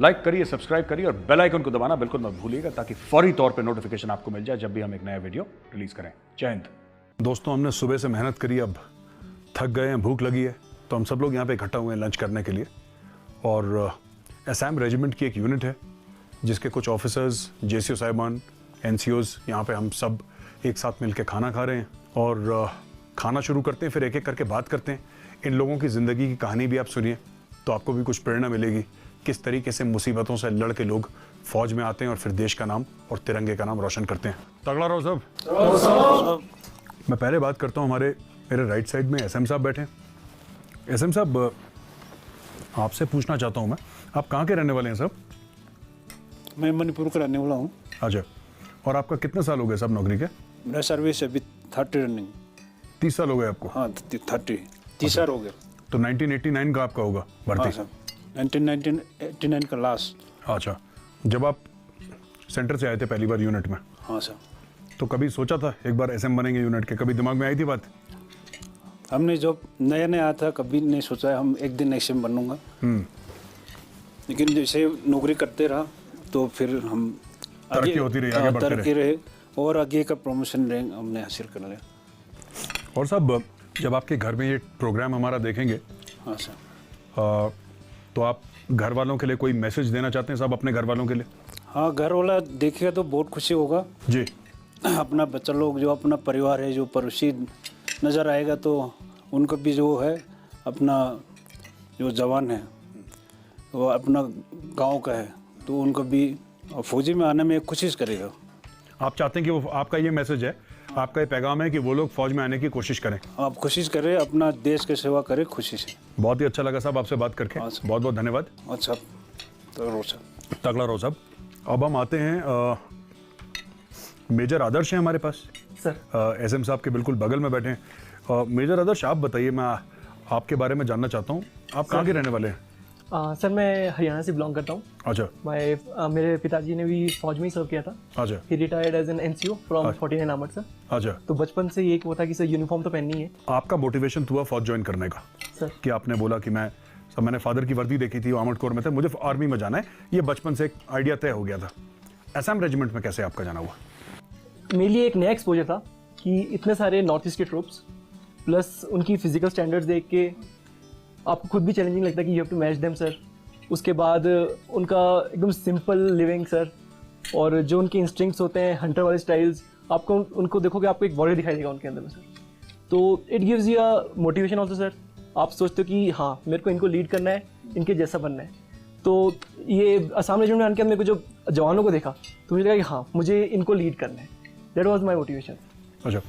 Like करिए, subscribe करिए और बेल आइकन को दबाना बिल्कुल मत भूलिएगा ताकि फौरी तौर पे नोटिफिकेशन आपको मिल जाए जब भी हम एक नया वीडियो रिलीज करें। जय हिंद। दोस्तों, हमने सुबह से मेहनत करी, अब थक गए हैं, भूख लगी है, तो हम सब लोग यहाँ पे इकट्ठा हुए हैं लंच करने के लिए। और असम रेजिमेंट की एक यूनिट है जिसके कुछ ऑफिसर्स, जेसीओ साहिबान, एनसीओज यहाँ पे हम सब एक साथ मिलकर खाना खा रहे हैं और खाना शुरू करते हैं, फिर एक एक करके बात करते हैं। इन लोगों की ज़िंदगी की कहानी भी आप सुनिए तो आपको भी कुछ प्रेरणा मिलेगी, किस तरीके से मुसीबतों से लड़ के लोग फौज में आते हैं और फिर देश का नाम और तिरंगे का नाम रोशन करते हैं। तगड़ा रहो सब। मैं पहले बात करता हूँ, मेरे राइट साइड में एसएम साहब बैठे हैं। एसएम साहब, आपसे पूछना चाहता हूँ मैं, आप कहाँ के रहने वाले हैं साहब? मैं मणिपुर का रहने वाला हूँ। अच्छा, और आपका कितने साल हो गए साहब नौकरी के? मेरा सर्विस अभी 30 रनिंग। 30 साल हो गए आपको? हाँ, 30 साल हो गए। तो 1989 का आपका होगा भर्ती? हाँ, 1989 का लास्ट। अच्छा, जब आप सेंटर से आए थे पहली बार यूनिट में? हाँ सर। तो कभी सोचा था एक बार एसएम बनेंगे यूनिट के? कभी दिमाग में आई थी बात? हमने जब नया नया था कभी नहीं सोचा है हम एक दिन एसएम बनूंगा। लेकिन जैसे नौकरी करते रहा तो फिर हम तरक्की होती रही, आगे बढ़ते तरक्की रहे और आगे का प्रमोशन रैंक हमने हासिल कर लिया। और साहब, जब आपके घर में ये प्रोग्राम हमारा देखेंगे, हाँ सर, तो आप घर वालों के लिए कोई मैसेज देना चाहते हैं साहब, अपने घर वालों के लिए? हाँ, घर वाला देखेगा तो बहुत खुशी होगा जी। अपना बच्चा लोग जो अपना परिवार है जो पड़ोसी नज़र आएगा तो उनको भी जो है अपना जो जवान है वो अपना गांव का है तो उनको भी फौजी में आने में कोशिश करेगा। आप चाहते हैं कि वो, आपका ये मैसेज है, आपका ये पैगाम है कि वो लोग फौज में आने की कोशिश करें? आप कोशिश करें, अपना देश की सेवा करें खुशी से। बहुत ही अच्छा लगा साहब आपसे बात करके, बहुत बहुत धन्यवाद। अच्छा, तो रोसा तगड़ा रहो साहब। अब हम आते हैं, मेजर आदर्श हैं हमारे पास सर। एसएम साहब के बिल्कुल बगल में बैठे हैं। मेजर आदर्श, आप बताइए, मैं आपके बारे में जानना चाहता हूँ, आप कहाँ के रहने वाले हैं? सर, मैं हरियाणा से बिलोंग करता हूँ। अच्छा। मेरे पिताजी ने भी फौज में ही सर्व किया था। अच्छा। He retired as an NCO from 49 armoured sir. अच्छा। तो बचपन से ये वो था कि सर यूनिफॉर्म तो पहननी है। आपका मोटिवेशन हुआ फौज ज्वाइन करने का सर? कि आपने बोला कि मैंने फादर की वर्दी देखी थी, वो आर्मर्ड कोर में थे, मुझे आर्मी में जाना है, ये बचपन से एक आइडिया तय हो गया था। असम रेजिमेंट में कैसे आपका जाना हुआ? मेरे लिए एक नया एक्सपोजर था कि इतने सारे नॉर्थ ईस्ट के ट्रूप्स प्लस उनकी फिजिकल स्टैंडर्ड्स देख के आपको खुद भी चैलेंजिंग लगता है कि you have to match them sir. उसके बाद उनका एकदम सिंपल लिविंग सर, और जो उनके इंस्टिंक्ट्स होते हैं हंटर वाले स्टाइल्स, आपको उनको देखोगे आपको एक वॉरियर दिखाई देगा उनके अंदर में सर। तो it gives you a motivation also sir. आप सोचते हो कि हाँ, मेरे को इनको लीड करना है, इनके जैसा बनना है। तो ये असम रेजिमेंट में आने के बाद मेरे को जो जवानों को देखा तो मुझे लगा कि हाँ, मुझे इनको लीड करना है। That was my motivation. अच्छा,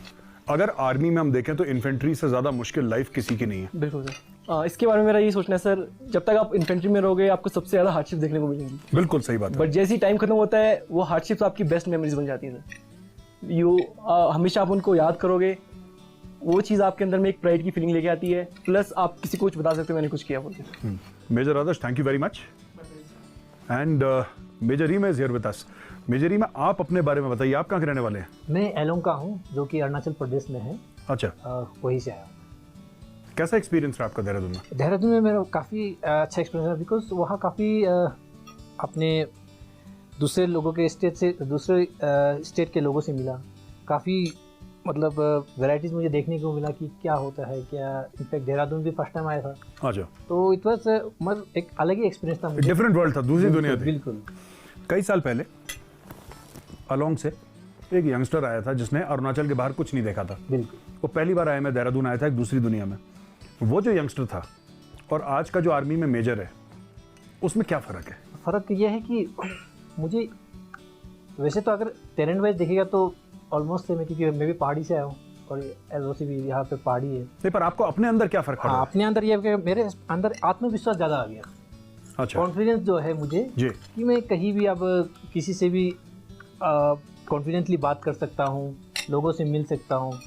अगर आर्मी में हम देखें तो इन्फेंट्री से ज़्यादा मुश्किल लाइफ किसी की नहीं है। बिल्कुल सर। इसके बारे में मेरा ये सोचना है सर, जब तक आप इन्फेंट्री में रहोगे आपको सबसे ज़्यादा हार्डशिप देखने को मिलेंगी। बिल्कुल सही बात है। बट जैसे ही टाइम खत्म होता है वो हार्डशिप्स आपकी बेस्ट मेमोरीज बन जाती है सर। हमेशा आप उनको याद करोगे, वो चीज़ आपके अंदर में एक प्राइड की फीलिंग लेके आती है, प्लस आप किसी को कुछ बता सकते हो मैंने कुछ किया बोल के। Major Adarsh, thank you very much. And major Rima is here with us. Major Rima, आप अपने बारे में बताइए, आप कहाँ के रहने वाले हैं? मैं एलोंग का हूँ जो कि अरुणाचल प्रदेश में है। अच्छा। वहीं से आया हूँ। कैसा एक्सपीरियंस रहा आपका देहरादून में? देहरादून में मेरा काफ़ी अच्छा एक्सपीरियंस रहा बिकॉज वहाँ काफ़ी अपने दूसरे लोगों के स्टेट से, दूसरे स्टेट के लोगों से मिला। काफ़ी मतलब वैरायटीज़ मुझे देखने को मिला कि क्या होता है क्या। इनफैक्ट देहरादून भी फर्स्ट टाइम आया था। अच्छा। तो इट वाज मतलब एक अलग ही एक्सपीरियंस था मुझे। डिफरेंट वर्ल्ड था, दूसरी दुनिया थी। बिल्कुल। कई साल पहले अलोंग से एक यंगस्टर आया था जिसने अरुणाचल के बाहर कुछ नहीं देखा था। बिल्कुल। वो पहली बार आया, मैं देहरादून आया था एक दूसरी दुनिया में। वो जो यंगस्टर था और आज का जो आर्मी में मेजर है, उसमें क्या फ़र्क है? फ़र्क यह है कि मुझे वैसे तो अगर टेरेंट वाइज देखेगा तो ऑलमोस्ट सेम है, क्योंकि मैं भी पहाड़ी से आया हूँ और एलओसी भी यहाँ पे पहाड़ी है। नहीं, पर आपको अपने अंदर क्या फ़र्क पड़ा? हाँ, अपने अंदर ये है कि मेरे अंदर आत्मविश्वास ज़्यादा आ गया। अच्छा। कॉन्फिडेंस जो है मुझे जी, कि मैं कहीं भी अब किसी से भी कॉन्फिडेंटली बात कर सकता हूँ, लोगों से मिल सकता हूँ।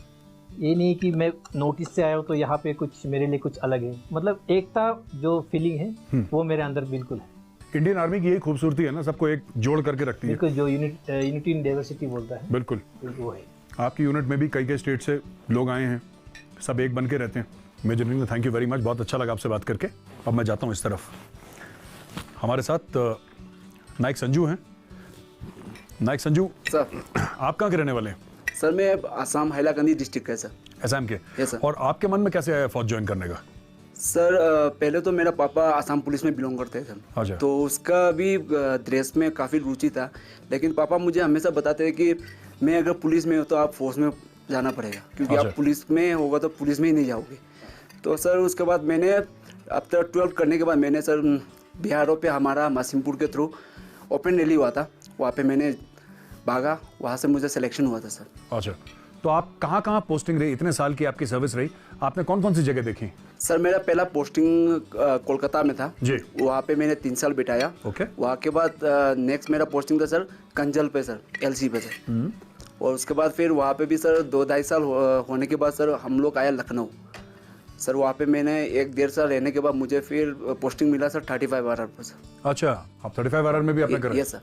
ये नहीं कि मैं नोटिस से आया हूँ तो यहाँ पे कुछ मेरे लिए कुछ अलग है। मतलब एकता जो फीलिंग है वो मेरे अंदर बिल्कुल है। इंडियन आर्मी की यही खूबसूरती है ना, सबको एक जोड़ करके रखती है। बिल्कुल, जो यूनिटी इन डाइवर्सिटी बोलता है। बिल्कुल वो है। आपकी यूनिट में भी कई स्टेट से लोग आए हैं, सब एक बन के रहते हैं। Major Rima, thank you very much, बहुत अच्छा लगा आपसे बात करके। अब मैं जाता हूँ इस तरफ। हमारे साथ नाइक संजू हैं। नाइक संजू, सर आप कहाँ के रहने वाले हैं? सर मैं आसाम हैलाकंदी डिस्ट्रिक्ट का है सर। असम के। Yes sir. और आपके मन में कैसे आया फौज ज्वाइन करने का? सर पहले तो मेरा पापा आसाम पुलिस में बिलोंग करते हैं अच्छा। सर, तो उसका भी ड्रेस में काफ़ी रुचि था, लेकिन पापा मुझे हमेशा बताते हैं कि मैं अगर पुलिस में हो तो आप फोर्स में जाना पड़ेगा, क्योंकि अच्छा। आप पुलिस में होगा तो पुलिस में ही नहीं जाओगे। तो सर उसके बाद मैंने अब तक 12 करने के बाद मैंने सर बिहारों पे हमारा मासिमपुर के थ्रू ओपन रैली हुआ था, वहाँ पे मैंने भागा, वहाँ से मुझे सिलेक्शन हुआ था सर। अच्छा, तो आप कहाँ कहाँ पोस्टिंग रही? इतने साल की आपकी सर्विस रही, आपने कौन कौन सी जगह देखी? सर मेरा पहला पोस्टिंग कोलकाता में था जी। वहाँ पे मैंने 3 साल बिताया। ओके। वहाँ के बाद नेक्स्ट मेरा पोस्टिंग था सर कंजल पे सर, LC पे सर। और उसके बाद फिर वहाँ पे भी सर 2-2.5 साल होने के बाद सर हम लोग आया लखनऊ सर। वहाँ पे मैंने 1-1.5 साल रहने के बाद मुझे फिर पोस्टिंग मिला सर 35 RR पर सर। अच्छा, आप 35 RR में भी आपने करा? ये सर।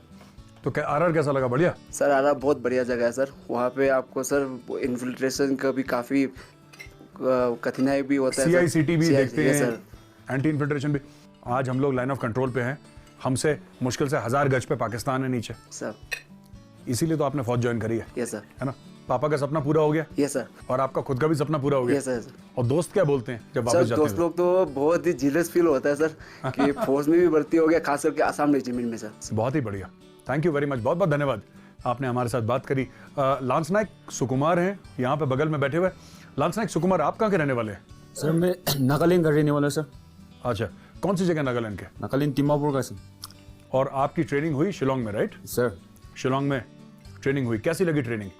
तो क्या RR कैसा लगा? बढ़िया सर RR बहुत बढ़िया जगह है सर। वहाँ पे आपको सर इन्फिल्ट्रेशन का भी काफ़ी कठिनाई भी होता है। CICT भी देखते ये हैं, सर। एंटी इन्फिल्ट्रेशन भी। आज हम लोग लाइन ऑफ कंट्रोल पे हैं, हमसे मुश्किल से 1000 गज पे पाकिस्तान है नीचे, सर इसीलिए तो आपने फौज ज्वाइन करी है ये सर। है ना? पापा का सपना पूरा हो गया ये सर। और आपका खुद का भी सपना पूरा हो गया। ये सर। और दोस्त क्या बोलते हैं जब सर वापस जाते दोस्त हैं? लोग तो बहुत ही जीलस फील होता है सर कि फौज में भी भर्ती हो गया, खास करके आसाम रेजिमेंट में सर। बहुत ही बढ़िया, थैंक यू वेरी मच, बहुत बहुत धन्यवाद, आपने हमारे साथ बात करी। लांस नायक सुकुमार हैं यहाँ पे बगल में बैठे हुए। लांस नायक सुकुमार, आप कहाँ के रहने वाले हैं? सर मैं नागालैंड का रहने वाला हूँ सर। अच्छा, कौन सी जगह नागालैंड के? नागालैंड दिमापुर का सर। और आपकी ट्रेनिंग हुई शिलोंग में, राइट? सर शिलोंग में ट्रेनिंग हुई, कैसी लगी ट्रेनिंग?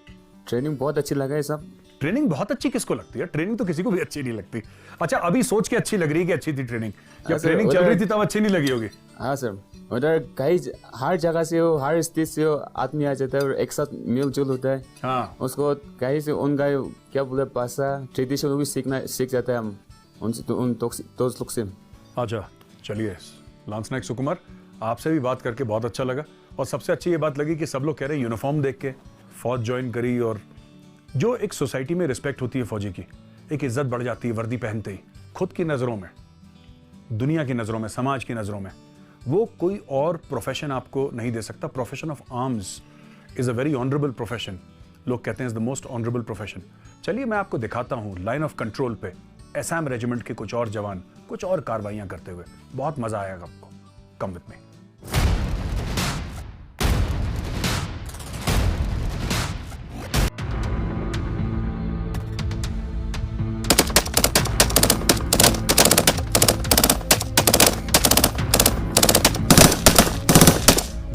ट्रेनिंग बहुत अच्छी लगा है साहब। ट्रेनिंग बहुत अच्छी किसको लगती है? ट्रेनिंग तो किसी को भी अच्छी नहीं लगती। अच्छा, अभी सोच के अच्छी लग रही है कि अच्छी थी ट्रेनिंग, जब हाँ सर, ट्रेनिंग चल उधर- रही थी तब अच्छी नहीं लगी होगी। हाँ सर, उधर कई हर जगह से हो, हर स्टेट से हो आदमी आ जाता है और एक साथ मिलजुल होता है। हाँ, उसको कहीं से उनका क्या बोले भाषा ट्रेडिशन भी सीख जाता है हम उनसे, तो उन दोस्त लोग से। अच्छा चलिए, लांस नायक सुकुमार, आपसे भी बात करके बहुत अच्छा लगा। और सबसे अच्छी ये बात लगी कि सब लोग कह रहे हैं यूनिफॉर्म देख के फौज ज्वाइन करी, और जो एक सोसाइटी में रिस्पेक्ट होती है फौजी की, एक इज्जत बढ़ जाती है वर्दी पहनते ही, खुद की नज़रों में, दुनिया की नज़रों में, समाज की नज़रों में, वो कोई और प्रोफेशन आपको नहीं दे सकता। Profession of arms is a very honourable profession. लोग कहते हैं is the most honourable profession. चलिए मैं आपको दिखाता हूँ लाइन ऑफ कंट्रोल पे असम रेजिमेंट के कुछ और जवान कुछ और कार्रवाइयाँ करते हुए। बहुत मज़ा आएगा आपको, कम विद मी।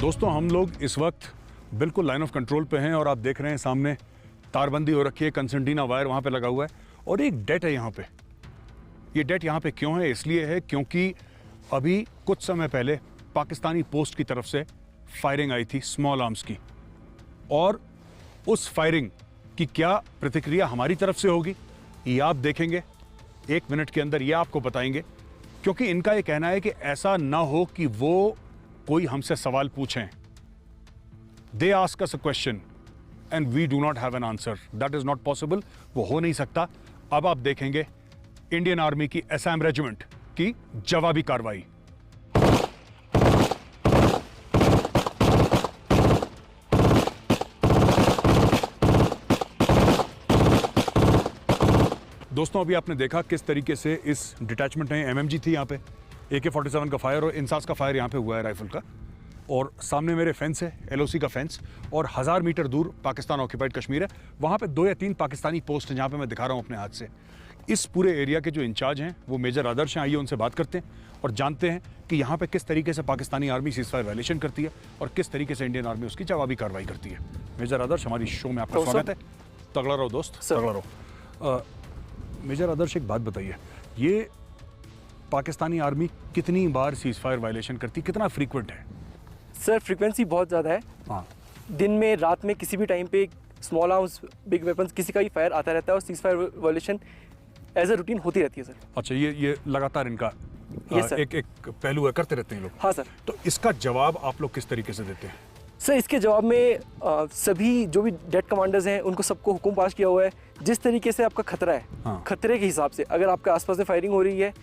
दोस्तों, हम लोग इस वक्त बिल्कुल लाइन ऑफ कंट्रोल पे हैं और आप देख रहे हैं सामने तारबंदी हो रखी है, कंसेंटीना वायर वहाँ पे लगा हुआ है और एक डेट है यहाँ पे। ये डेट यहाँ पे क्यों है? इसलिए है क्योंकि अभी कुछ समय पहले पाकिस्तानी पोस्ट की तरफ से फायरिंग आई थी स्मॉल आर्म्स की, और उस फायरिंग की क्या प्रतिक्रिया हमारी तरफ से होगी ये आप देखेंगे 1 मिनट के अंदर, ये आपको बताएंगे। क्योंकि इनका ये कहना है कि ऐसा ना हो कि वो कोई हमसे सवाल पूछें, they ask us a question and we do not have an answer. That is not possible, वो हो नहीं सकता। अब आप देखेंगे इंडियन आर्मी की असम रेजिमेंट की जवाबी कार्रवाई। दोस्तों, अभी आपने देखा किस तरीके से इस डिटैचमेंट में MMG थी यहाँ पे, AK-47 का फायर और इंसास का फायर यहाँ पे हुआ है राइफल का, और सामने मेरे फेंस है LOC का फेंस, और 1000 मीटर दूर पाकिस्तान ऑक्यूपाइड कश्मीर है। वहाँ पे 2 या 3 पाकिस्तानी पोस्ट हैं जहाँ पे मैं दिखा रहा हूँ अपने हाथ से। इस पूरे एरिया के जो इंचार्ज हैं वो मेजर आदर्श हैं। आइए उनसे बात करते हैं और जानते हैं कि यहाँ पे किस तरीके से पाकिस्तानी आर्मी सीज़फायर वायलेशन करती है और किस तरीके से इंडियन आर्मी उसकी जवाबी कार्रवाई करती है। मेजर आदर्श, हमारी शो में आपका स्वागत है। तगड़ा रहो दोस्त, तगड़ा रहो। मेजर आदर्श, एक बात बताइए, ये पाकिस्तानी आर्मी कितनी बार सीज़फायर वायलेशन करती, कितना फ्रीक्वेंट है? सर फ्रीक्वेंसी बहुत ज़्यादा है। हाँ, दिन में, रात में, किसी भी टाइम पे स्मॉल आर्म्स, बिग वेपन्स, किसी का भी फायर आता रहता है और ceasefire violation as a routine होती रहती है सर। अच्छा, ये लगातार इनका Yes, sir. एक पहलू है, करते रहते हैं लोग। हाँ सर। तो इसका जवाब आप लोग किस तरीके से देते हैं? सर इसके जवाब में सभी जो भी डेट कमांडर्स हैं उनको सबको हुक्म पास किया हुआ है, जिस तरीके से आपका खतरा है, हाँ। खतरे के हिसाब से अगर आपके आसपास में फायरिंग हो रही है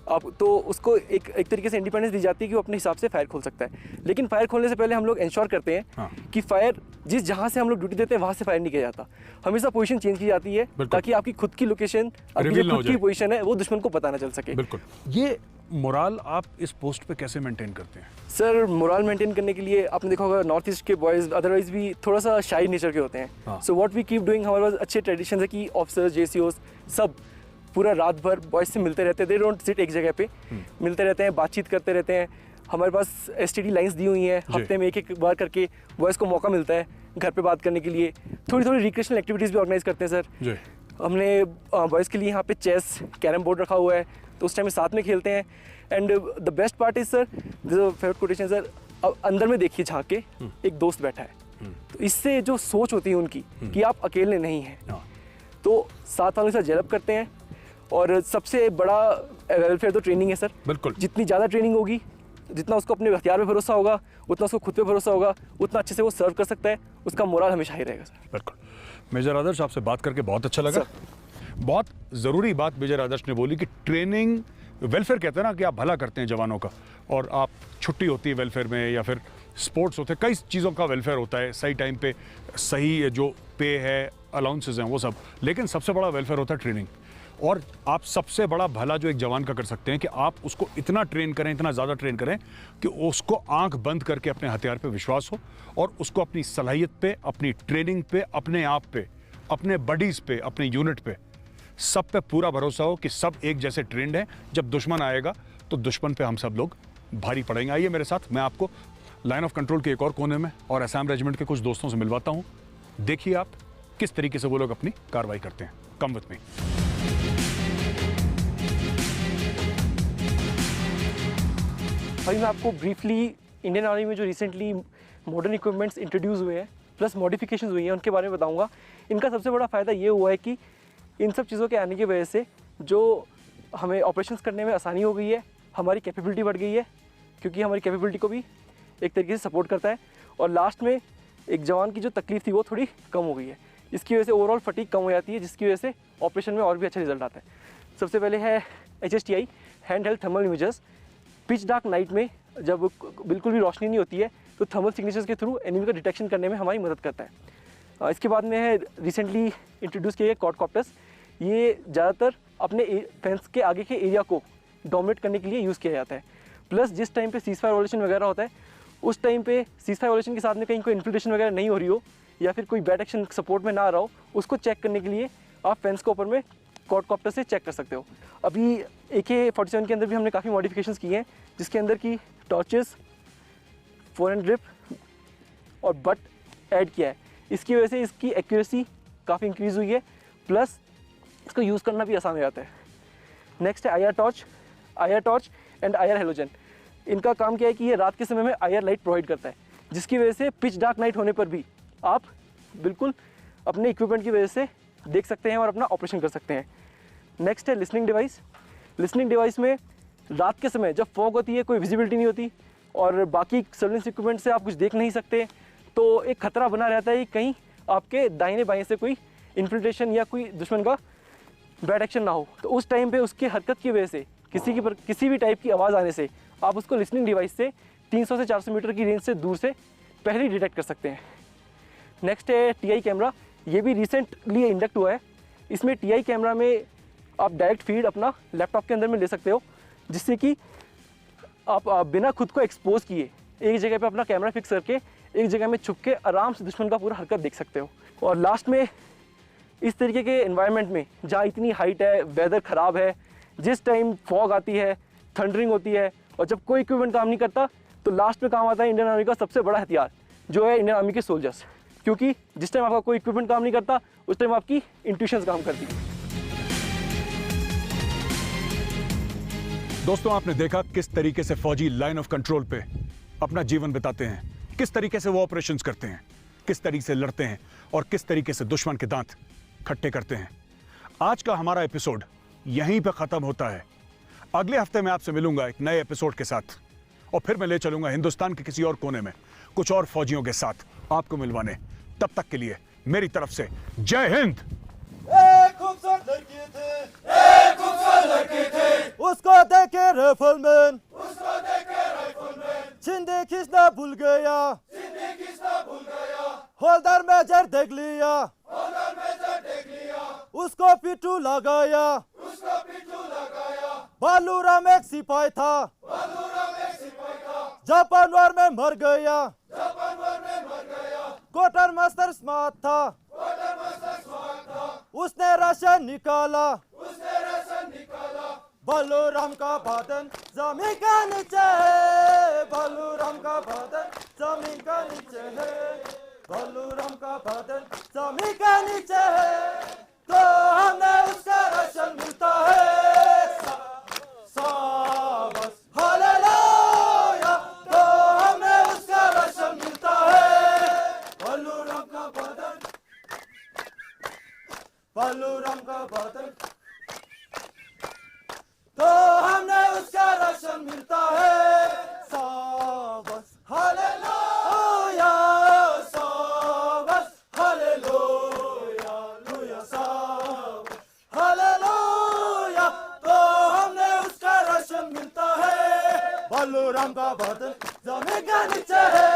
आप तो उसको एक तरीके से इंडिपेंडेंस दी जाती है कि वो अपने हिसाब से फायर खोल सकता है। लेकिन फायर खोलने से पहले हम लोग इंश्योर करते हैं कि फायर जिस जहाँ से हम लोग ड्यूटी देते हैं वहाँ से फायर नहीं किया जाता। हमेशा पोजीशन चेंज की जाती है ताकि आपकी खुद की लोकेशन, आपकी जो खुद की पोजीशन है वो दुश्मन को पता ना चल सके। बिल्कुल। ये मोराल आप इस पोस्ट पे कैसे मेंटेन करते हैं? सर मोरल मेंटेन करने के लिए आपने देखा होगा नॉर्थ ईस्ट के बॉयज़ अदरवाइज भी थोड़ा सा शाई नेचर के होते हैं। So what we keep doing, हमारे पास अच्छे ट्रेडिशन है कि ऑफिसर्स, जेसीओस सब पूरा रात भर बॉयज़ से मिलते रहते हैं। दे डोंट सिट एक जगह पे, मिलते रहते हैं, बातचीत करते रहते हैं। हमारे पास एसटीडी लाइंस दी हुई हैं, हफ्ते में एक बार करके बॉयज़ को मौका मिलता है घर पे बात करने के लिए। थोड़ी थोड़ी रिक्रिएशनल एक्टिविटीज़ भी ऑर्गेनाइज करते हैं सर जी। हमने बॉयज़ के लिए यहाँ पे चेस, कैरम बोर्ड रखा हुआ है, तो उस टाइम में साथ में खेलते हैं। And the best part is sir, favourite quotation sir, अब अंदर में देखिए झाँक के एक दोस्त बैठा है, तो इससे जो सोच होती है उनकी कि आप अकेले नहीं हैं, तो साथ वालों के साथ जेलअप करते हैं। और सबसे बड़ा वेलफेयर तो ट्रेनिंग है सर। बिल्कुल। जितनी ज़्यादा ट्रेनिंग होगी, जितना उसको अपने हथियार पे भरोसा होगा, उतना उसको खुद पे भरोसा होगा, उतना अच्छे से वो सर्व कर सकता है, उसका मोरल हमेशा ही रहेगा सर। बिल्कुल। मेजर आदर्श, आपसे बात करके बहुत अच्छा लगा। बहुत ज़रूरी बात मेजर आदर्श ने बोली कि ट्रेनिंग, वेलफेयर कहते हैं ना कि आप भला करते हैं जवानों का, और आप छुट्टी होती है वेलफेयर में या फिर स्पोर्ट्स होते हैं, कई चीज़ों का वेलफेयर होता है, सही टाइम पे सही जो पे है, अलाउंसेस हैं वो सब, लेकिन सबसे बड़ा वेलफेयर होता है ट्रेनिंग। और आप सबसे बड़ा भला जो एक जवान का कर सकते हैं कि आप उसको इतना ट्रेन करें, इतना ज़्यादा ट्रेन करें कि उसको आंख बंद करके अपने हथियार पे विश्वास हो, और उसको अपनी सलाहियत पे, अपनी ट्रेनिंग पे, अपने आप पे, अपने बडीज़ पे, अपने यूनिट पे, सब पे पूरा भरोसा हो कि सब एक जैसे ट्रेंड हैं। जब दुश्मन आएगा तो दुश्मन पे हम सब लोग भारी पड़ेंगे। आइए मेरे साथ, मैं आपको लाइन ऑफ कंट्रोल के एक और कोने में और असम रेजिमेंट के कुछ दोस्तों से मिलवाता हूँ। देखिए आप किस तरीके से वो लोग अपनी कार्रवाई करते हैं। Come with me. अभी मैं आपको ब्रीफली इंडियन आर्मी में जो रिसेंटली मॉडर्न इक्विपमेंट्स इंट्रोड्यूस हुए हैं प्लस मॉडिफिकेशंस हुई हैं उनके बारे में बताऊंगा। इनका सबसे बड़ा फ़ायदा ये हुआ है कि इन सब चीज़ों के आने की वजह से जो हमें ऑपरेशंस करने में आसानी हो गई है, हमारी कैपेबिलिटी बढ़ गई है, क्योंकि हमारी कैपेबिलिटी को भी एक तरीके से सपोर्ट करता है। और लास्ट में एक जवान की जो तकलीफ थी वो थोड़ी कम हो गई है। इसकी वजह से ओवरऑल फटीग कम हो जाती है, जिसकी वजह से ऑपरेशन में और भी अच्छा रिजल्ट आता है। सबसे पहले है HSTI, hand held thermal images. Pitch dark night में जब बिल्कुल भी रोशनी नहीं होती है तो थर्मल सिग्नेचर्स के थ्रू एनिमी का डिटेक्शन करने में हमारी मदद करता है। इसके बाद में है रिसेंटली इंट्रोड्यूस किए गए क्वाडकॉप्टर्स। ये ज़्यादातर अपने फेंस के आगे के एरिया को डोमिनेट करने के लिए यूज़ किया जाता है। प्लस जिस टाइम पे सीज फायर वायलेशन वगैरह होता है, उस टाइम पे सीज फायर वायलेशन के साथ में कहीं कोई इन्फिल्ट्रेशन वगैरह नहीं हो रही हो या फिर कोई बैड एक्शन सपोर्ट में ना आ रहा हो, उसको चेक करने के लिए आप फेंस के ऊपर में क्वाडकॉप्टर से चेक कर सकते हो। अभी AK-47 के अंदर भी हमने काफ़ी मॉडिफिकेशंस किए हैं, जिसके अंदर की टॉर्चेस, फोरहैंड ग्रिप और बट ऐड किया है। इसकी वजह से इसकी एक्यूरेसी काफ़ी इंक्रीज़ हुई है, प्लस इसको यूज़ करना भी आसान हो जाता है। नेक्स्ट है IR torch and IR halogen. इनका काम क्या है कि ये रात के समय में IR लाइट प्रोवाइड करता है, जिसकी वजह से पिच डार्क नाइट होने पर भी आप बिल्कुल अपने इक्विपमेंट की वजह से देख सकते हैं और अपना ऑपरेशन कर सकते हैं। नेक्स्ट है लिसनिंग डिवाइस। लिसनिंग डिवाइस में रात के समय जब फॉग होती है, कोई विजिबिलिटी नहीं होती और बाकी सर्वेलेंस इक्विपमेंट से आप कुछ देख नहीं सकते, तो एक खतरा बना रहता है कि कहीं आपके दाहिने बाएं से कोई इन्फिल्ट्रेशन या कोई दुश्मन का बैड एक्शन ना हो। तो उस टाइम पे उसकी हरकत की वजह से किसी भी टाइप की आवाज़ आने से आप उसको लिसनिंग डिवाइस से 300 से 400 मीटर की रेंज से दूर से पहले ही डिटेक्ट कर सकते हैं। नेक्स्ट है TI कैमरा। ये भी रिसेंटली इंडक्ट हुआ है। इसमें TI कैमरा में आप डायरेक्ट फीड अपना लैपटॉप के अंदर में ले सकते हो, जिससे कि आप बिना खुद को एक्सपोज किए एक जगह पे अपना कैमरा फिक्स करके एक जगह में छुप के आराम से दुश्मन का पूरा हरकत देख सकते हो। और लास्ट में इस तरीके के एनवायरनमेंट में जहाँ इतनी हाइट है, वेदर ख़राब है, जिस टाइम फॉग आती है, थंडरिंग होती है और जब कोई इक्विपमेंट काम नहीं करता, तो लास्ट में काम आता है इंडियन आर्मी का सबसे बड़ा हथियार, जो है इंडियन आर्मी के सोल्जर्स। क्योंकि जिस टाइम आपका कोई इक्विपमेंट काम नहीं करता, उस टाइम आपकी इंट्यूशंस काम करती है। दोस्तों, आपने देखा किस तरीके से फौजी लाइन ऑफ कंट्रोल पे अपना जीवन बिताते हैं, किस तरीके से वो ऑपरेशंस करते हैं, किस तरीके से लड़ते हैं और किस तरीके से दुश्मन के दांत खट्टे करते हैं। आज का हमारा एपिसोड यहीं पे खत्म होता है। अगले हफ्ते मैं आपसे मिलूंगा एक नए एपिसोड के साथ, और फिर मैं ले चलूंगा हिंदुस्तान के किसी और कोने में कुछ और फौजियों के साथ आपको मिलवाने। तब तक के लिए मेरी तरफ से जय हिंद। खूबसूरत लड़की थी, एक खूबसूरत लड़की थी, उसको देखे राइफलमैन, छिंदे खींचना भूल गया, होल्डर मेजर देख लिया, उसको पिट्ठू लगाया, बालूराम एक सिपाही था, जापान वार में मर गया, क्वार्टर मास्टर स्मार्ट था, उसने राशन निकाला, बालूराम का बदन जमीन का नीचे है, बालूराम का बदन जमीन का नीचे है, बालूराम का बदन जमीन का नीचे है, तो हमें उसका राशन मिलता है, शाबाश हालेलुया, तो हमें उसका राशन मिलता है, बालूराम का बदन, बालूराम का बदन, तो हमें उसका राशन मिलता है, शाबाश हालेलुया, शाबाश हालेलुया, लुया शाबाश हालेलुया, तो हमें उसका राशन मिलता है, बालूराम का बदन जमीन का नीचे है,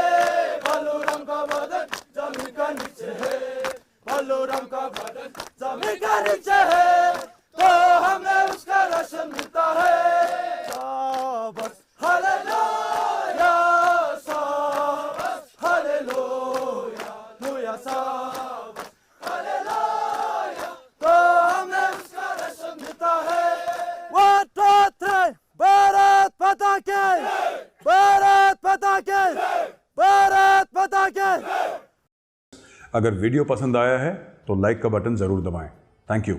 बालूराम का बदन जमीन का नीचे है, बालूराम का बदन जमीन का नीचे है, तो हमें उसका राशन मिलता है, शाबाश हालेलुया, शाबाश हालेलुया, लुया शाबाश हालेलुया, तो हमें उसका राशन मिलता है, 1 2 3 भारत माता की, भारत माता की, भारत माता की। अगर वीडियो पसंद आया है तो लाइक का बटन जरूर दबाएं। Thank you.